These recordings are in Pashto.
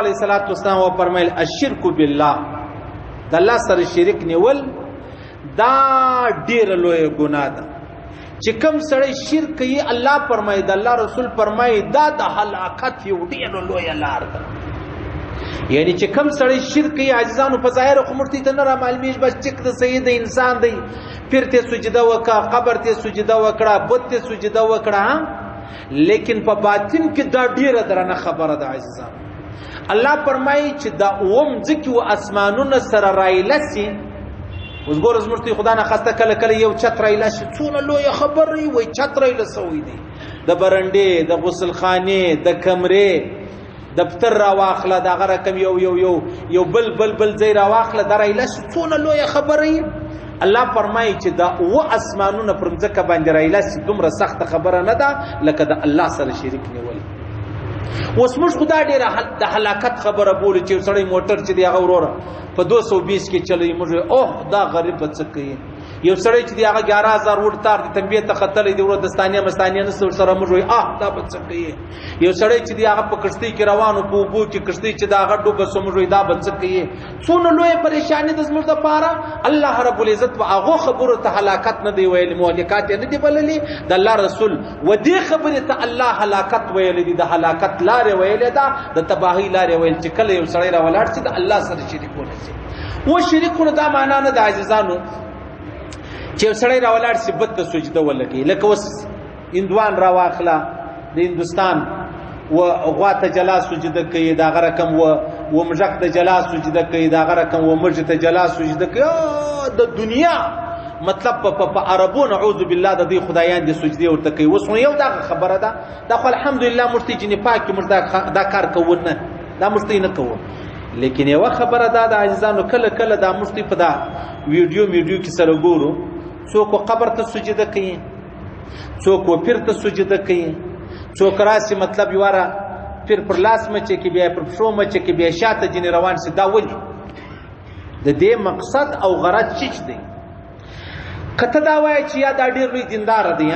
علیه الصلاۃ والسلام و فرمایل الشرک بالله د الله سره شریک نیول دا ډیر لوی ګناه ده چې کوم سړی شرک کوي الله فرمایي د الله رسول فرمایي دا د هلاکت یو ډیر لوی لار ده یعنی چې کوم سړی شرک کوي عاجزانو په ظاهر خو مرتي ته نه را معلومیږي بس چې د سید انسان دی پیر ته سجده وکړه قبر ته سجده وکړه بت ته سجده وکړه لیکن په باطن کې دا ډیره درنه خبره ده عزیزان الله فرمایي چې دا اوم ځکه و اسمانونه سره رایلسي اوس ګور زمرتي خدا نه خسته کله کله یو چت رایلسي څونه لوی خبرې وای چت رایلسوي دي د برنډې د غسل خانه د کمرې دفتر را واخله دا غره کم یو بل ځای را واخله دا رایلسي څونه لوی خبرې الله فرمایي چې دا و اسمانونه پر ځکه باندې رایلسي دومره سخت خبره نه ده لکه د الله سره شریک نیول اوس موږ خدای ډیره د هلاکت خبره بوله چې سړی موټر چې دی هغه وروره په 220 کې چلی موږ اوه دا غریب څه کوي یو سړی چې دی هغه 11000 وړ تار د تنبیه ته خطلې دی ورو دستانیه مستانیه نسو سره موږ دا څه کوي یو سړی چې دی هغه په کشتۍ کې روانو په وبو کې کشتۍ چې دا هغه ډوبه سموږ دا څه کوي څونه لوی پریشانی د زموږ لپاره الله رب العزت په هغه خبره ته هلاکت نه دی ویل مهلکات نه دی بللی د الله رسول و دې خبره ته الله هلاکت ویل دي د هلاکت لارې ویل ده د تباہی لارې ویل چې کله یو سړی را ولاړ شي د الله سره شریک ونشي و شریکونه دا معنا نه د عزیزانو چې سړی را ولاړ شي بت ته سجده ولګي لکه وس هندوان را واخلا د هندستان و غواته جلا سجده کوي دا غره کم و مجک ته جلا سجده کوي دا غره کم و مرج ته جلا سجده کوي د دنیا مطلب په عربو نعوذ بالله د دې خدایان د سجدي ورته کوي وس یو دا خبره ده دا خو الحمدلله مرتي جن پاک مردا دا کار کوونه دا مرتي نه کوو لیکن یو خبره ده د عزیزانو کله کله دا مرتي په دا ویډیو کې سره ګورو څوک قبر ته سجده کوي څوک پیر ته سجده کوي څوک راسي مطلب یواره پیر پر لاس مچ کې بیا پر شو مچ کې بیا شاته جن روان سي دا ولي د دې مقصد او غرض څه دی کته دا وای چې یا دا ډیر لوی دیندار دی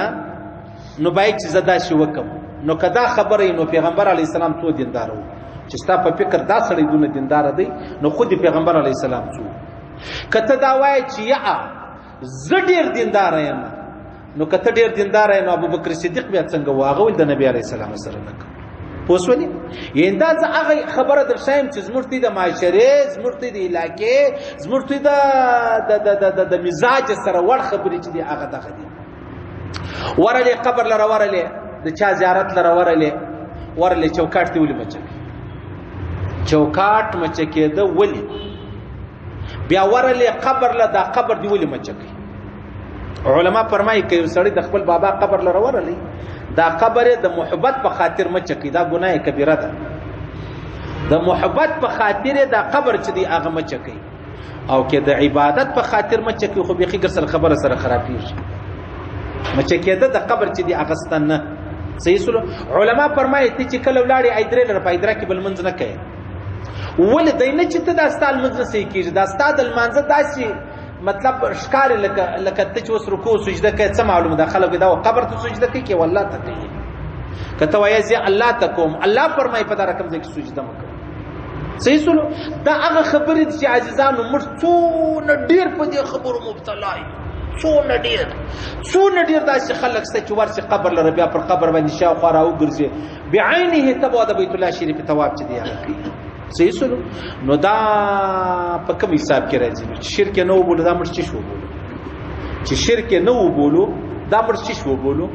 نو باید چې زدا شي وکم نو کدا خبره نو پیغمبر علی السلام تو دیندار وو چې ستا په فکر دا سړی دونه دیندار دی نو خود پیغمبر علی السلام تو کته دا وای چې یا زه ډیر دیندار یم نو کته ډیر دیندار یم ابو بکر صدیق بیا څنګه واغه ول د نبی علی السلام سره نک پوسولي یندا زه هغه خبره در شایم چې زمرتي د معاشره زمرتي د علاقې زمرتي د مزاج سره ور خبرې چې دی هغه دغه دی ورله قبر لره ورله د چا زیارت لره ورله چوکاټ دی ولې مچ چوکاټ مچ کېده ولې بیا ورله قبر له دا قبر دی ولې مچ کوي علما فرمایي کوي سړی د خپل بابا قبر لره ورله دا قبر د محبت په خاطر مچ کوي دا ګناه کبیره ده د محبت په خاطر دا قبر چې دی هغه مچ کوي او کې د عبادت په خاطر مچ کوي خو به خبر سره خبره سره خرابېږي مچ کېده د قبر چې دی هغه ستنه صحیح سره علما فرمایي چې کله ولاړی ایدره لره پایدره کې بل منځ نه کوي ول دینه چې ته د استال منځ نه سې کېږي د استاد المنځ داسي مطلب ښکار لکه ته چې وس رکوع سجده کوي څه معلومه ده خلک دا قبر ته سجده کوي کې والله ته کوي کته وایي زه الله ته کوم الله فرمایي په دا رقم ځکه سجده وکړه صحیح سلو دا هغه خبرې چې عزیزانو مرڅونه ډیر په دې خبرو مبتلا دي څونه ډیر داسې خلک چې ورسي قبر لره بیا پر قبر باندې شاوخوا راوګرځي بعینه تبو د بیت الله شریف ثواب چې دی هغه کوي صحیح سلو نو دا په کوم حساب کې راځي چې شرک نه وبولو دا مرچ شو بولو چې شرک نه وبولو دا مرچ شو بولو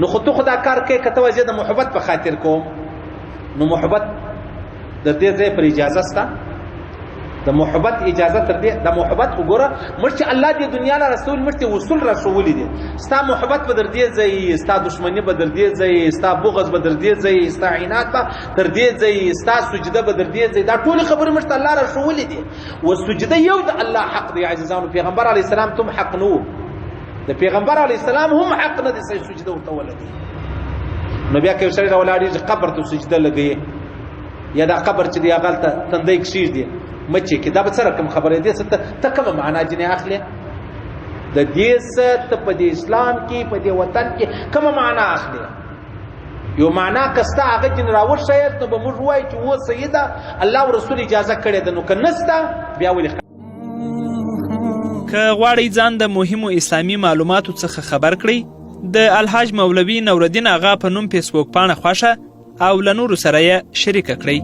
نو خو ته خدا کار کوي کته وځي د محبت په خاطر کوم نو محبت د دې ځای پر اجازه ستا د محبت اجازه تر دې د محبت وګوره مرچ الله دې دنیا له رسول مرچ وصول رسول دي ستا محبت بدر دې ځای ستا دشمنی بدر دې ځای ستا بغض بدر دې ځای ستا عینات تر دې ځای ستا سجده بدر دې ځای دا ټول خبره مرچ الله رسول دي او سجده یو د الله حق دی عزیزانو پیغمبر علی السلام تم حق نو د پیغمبر علی السلام هم حق نه دي سجده او تولدي نو بیا کې سړی راولاړي قبر ته سجده لګي یا دا قبر چې دی غلطه تندې کشیر دی مچې کې دا به سره کوم خبره دي ته کوم معنا جنې اخلي د دې ست په دې اسلام کې په دې وطن کې کوم معنا اخلي یو معنا کستا هغه جن راوړ شاید نو به موږ وایو چې و سیده الله او رسول اجازه کړې ده، نو که نسته بیا ولې که غواړئ ځان د مهمو اسلامي معلوماتو څخه خبر کړئ، د الحاج مولوي نورالدین آغا په نوم فیسبوک پاڼه خوښه او له نورو سره یې شریکه کړئ.